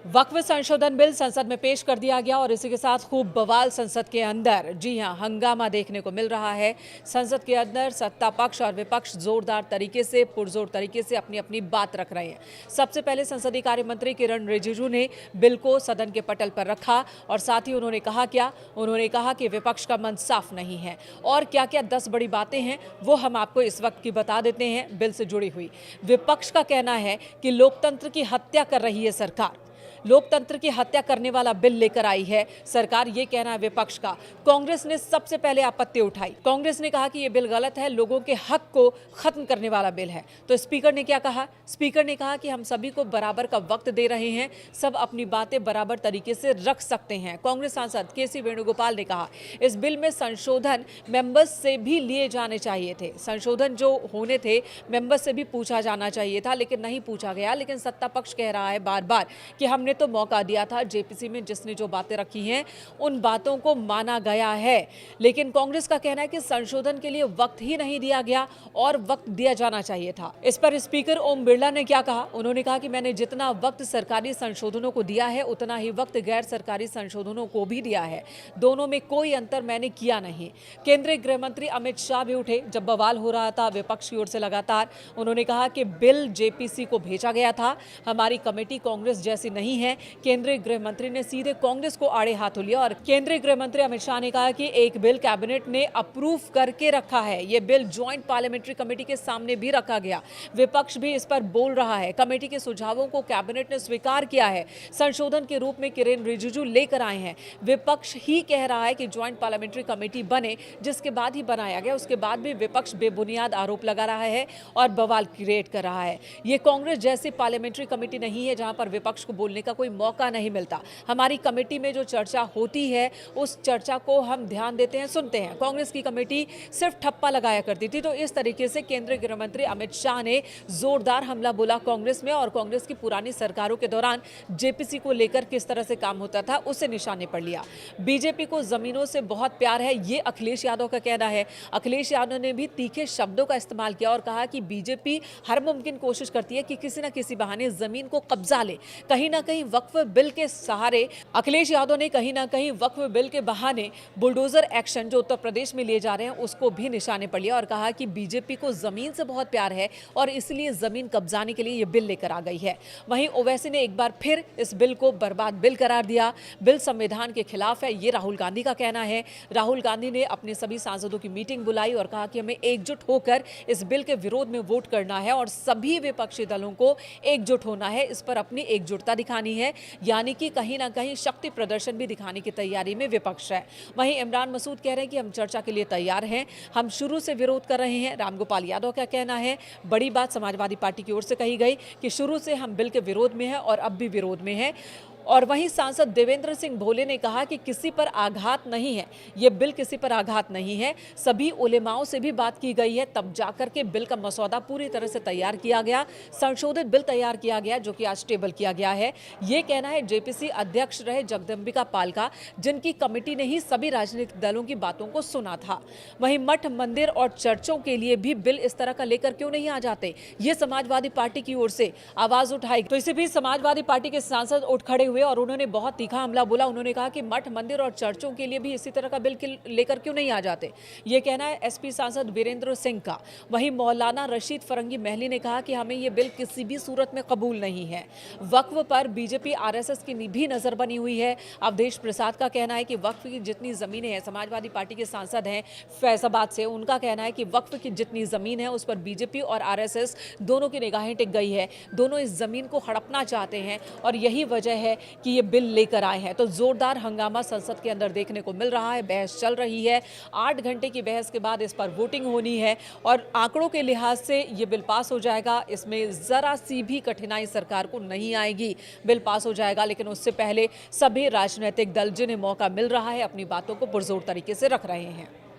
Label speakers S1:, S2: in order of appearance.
S1: वक्फ संशोधन बिल संसद में पेश कर दिया गया और इसी के साथ खूब बवाल संसद के अंदर। जी हां, हंगामा देखने को मिल रहा है। संसद के अंदर सत्ता पक्ष और विपक्ष जोरदार तरीके से, पुरजोर तरीके से अपनी अपनी बात रख रहे हैं। सबसे पहले संसदीय कार्य मंत्री किरण रिजिजू ने बिल को सदन के पटल पर रखा और साथ ही उन्होंने कहा कि विपक्ष का मन साफ नहीं है और क्या क्या 10 बड़ी बातें हैं वो हम आपको इस वक्त की बता देते हैं बिल से जुड़ी हुई। विपक्ष का कहना है कि लोकतंत्र की हत्या कर रही है सरकार, लोकतंत्र की हत्या करने वाला बिल लेकर आई है सरकार, ये कहना है विपक्ष का। कांग्रेस ने सबसे पहले आपत्ति उठाई। कांग्रेस ने कहा कि यह बिल गलत है, लोगों के हक को खत्म करने वाला बिल है। तो स्पीकर ने क्या कहा? स्पीकर ने कहा कि हम सभी को बराबर का वक्त दे रहे हैं, सब अपनी बातें बराबर तरीके से रख सकते हैं। कांग्रेस सांसद के.सी. वेणुगोपाल ने कहा इस बिल में संशोधन मेंबर्स से भी लिए जाने चाहिए थे, संशोधन जो होने थे मेंबर्स से भी पूछा जाना चाहिए था, लेकिन नहीं पूछा गया। लेकिन सत्ता पक्ष कह रहा है बार बार कि हमने तो मौका दिया था, जेपीसी में जिसने जो बातें रखी हैं उन बातों को माना गया है। लेकिन कांग्रेस का कहना है कि संशोधन के लिए वक्त ही नहीं दिया गया और वक्त दिया जाना चाहिए था। इस पर स्पीकर ओम बिरला ने क्या कहा? उन्होंने कहा कि मैंने जितना वक्त सरकारी संशोधनों को दिया है उतना ही वक्त गैर सरकारी संशोधनों को भी दिया है, दोनों में कोई अंतर मैंने किया नहीं। केंद्रीय गृह मंत्री अमित शाह भी उठे जब बवाल हो रहा था विपक्ष की ओर से लगातार। उन्होंने कहा कि बिल जेपीसी को भेजा गया था, हमारी कमेटी कांग्रेस जैसी नहीं है। केंद्रीय गृह मंत्री ने सीधे कांग्रेस को आड़े हाथों लिया और केंद्रीय गृह मंत्री अमित शाह ने कहा कि एक बिल कैबिनेट ने अप्रूव करके रखा है, यह बिल ज्वाइंट पार्लियामेंट्री कमेटी के सामने भी रखा गया, विपक्ष भी इस पर बोल रहा है। कमेटी के सुझावों को कैबिनेट ने स्वीकार किया है, संशोधन के रूप में किरेन रिजिजू लेकर आए हैं। विपक्ष ही कह रहा है कि ज्वाइंट पार्लियामेंट्री कमेटी बने, जिसके बाद ही बनाया गया, उसके बाद भी विपक्ष बेबुनियाद आरोप लगा रहा है और बवाल क्रिएट कर रहा है। यह कांग्रेस जैसी पार्लियामेंट्री कमेटी नहीं है जहां पर विपक्ष को बोलने का कोई मौका नहीं मिलता। हमारी कमेटी में जो चर्चा होती है उस चर्चा को हम ध्यान देते हैं, सुनते हैं। कांग्रेस की कमेटी सिर्फ ठप्पा लगाया करती थी। तो इस तरीके से केंद्रीय गृह मंत्री अमित शाह ने जोरदार हमला बोला कांग्रेस में और कांग्रेस की पुरानी सरकारों के दौरान जेपीसी को लेकर किस तरह से काम होता था उसे निशाने पर लिया। बीजेपी को जमीनों से बहुत प्यार है, ये अखिलेश यादव का कहना है। अखिलेश यादव ने भी तीखे शब्दों का इस्तेमाल किया और कहा कि बीजेपी हर मुमकिन कोशिश करती है कि किसी न किसी बहाने जमीन को कब्जा ले। कहीं ना कहीं वक्फ बिल के सहारे अखिलेश यादव ने कहीं ना कहीं वक्फ बिल के बहाने बुलडोजर एक्शन जो उत्तर प्रदेश में लिए जा रहे हैं उसको भी निशाने पर लिया और कहा कि बीजेपी को जमीन से बहुत प्यार है और इसलिए जमीन कब्जाने के लिए ये बिल लेकर आ गई है। वहीं ओवैसी ने एक बार फिर इस बिल को बर्बाद बिल करार दिया, बिल संविधान के खिलाफ है, ये राहुल गांधी का कहना है। राहुल गांधी ने अपने सभी सांसदों की मीटिंग बुलाई और कहा कि हमें एकजुट होकर इस बिल के विरोध में वोट करना है और सभी विपक्षी दलों को एकजुट होना है, इस पर अपनी एकजुटता दिखानी है, यानी कि कहीं ना कहीं शक्ति प्रदर्शन भी दिखाने की तैयारी में विपक्ष है। वहीं इमरान मसूद कह रहे हैं कि हम चर्चा के लिए तैयार हैं, हम शुरू से विरोध कर रहे हैं। रामगोपाल यादव का कहना है बड़ी बात समाजवादी पार्टी की ओर से कही गई कि शुरू से हम बिल के विरोध में हैं और अब भी विरोध में हैं। और वहीं सांसद देवेंद्र सिंह भोले ने कहा कि किसी पर आघात नहीं है, यह बिल किसी पर आघात नहीं है, सभी उलेमाओं से भी बात की गई है, तब जाकर के बिल का मसौदा पूरी तरह से तैयार किया गया, संशोधित बिल तैयार किया गया जो कि आज टेबल किया गया है। यह कहना है जेपीसी अध्यक्ष रहे जगदम्बिका पाल का, जिनकी कमेटी ने ही सभी राजनीतिक दलों की बातों को सुना था। वहीं मठ, मंदिर और चर्चों के लिए भी बिल इस तरह का लेकर क्यों नहीं आ जाते, ये समाजवादी पार्टी की ओर से आवाज उठाई। तो इसी बीच समाजवादी पार्टी के सांसद उठ खड़े हुए और उन्होंने बहुत तीखा हमला बोला। उन्होंने कहा कि मठ, मंदिर और चर्चों के लिए भी इसी तरह का बिल लेकर क्यों नहीं आ जाते, ये कहना है एसपी सांसद वीरेंद्र सिंह का। वहीं मौलाना रशीद फरंगी महली ने कहा कि हमें ये बिल किसी भी सूरत में कबूल नहीं है। वक्फ पर बीजेपी आरएसएस की भी नजर बनी हुई है। अवधेश प्रसाद का कहना है कि वक्फ की जितनी जमीनें हैं, समाजवादी पार्टी के सांसद हैं फैजाबाद से, उनका कहना है कि वक्फ की जितनी जमीन है उस पर बीजेपी और आरएसएस दोनों की निगाहें टिक गई है, दोनों इस जमीन को हड़पना चाहते हैं और यही वजह है कि ये बिल लेकर आए हैं। तो जोरदार हंगामा संसद के अंदर देखने को मिल रहा है, बहस चल रही है। 8 घंटे की बहस के बाद इस पर वोटिंग होनी है और आंकड़ों के लिहाज से ये बिल पास हो जाएगा, इसमें जरा सी भी कठिनाई सरकार को नहीं आएगी, बिल पास हो जाएगा। लेकिन उससे पहले सभी राजनीतिक दल जिन्हें मौका मिल रहा है अपनी बातों को पुरजोर तरीके से रख रहे हैं।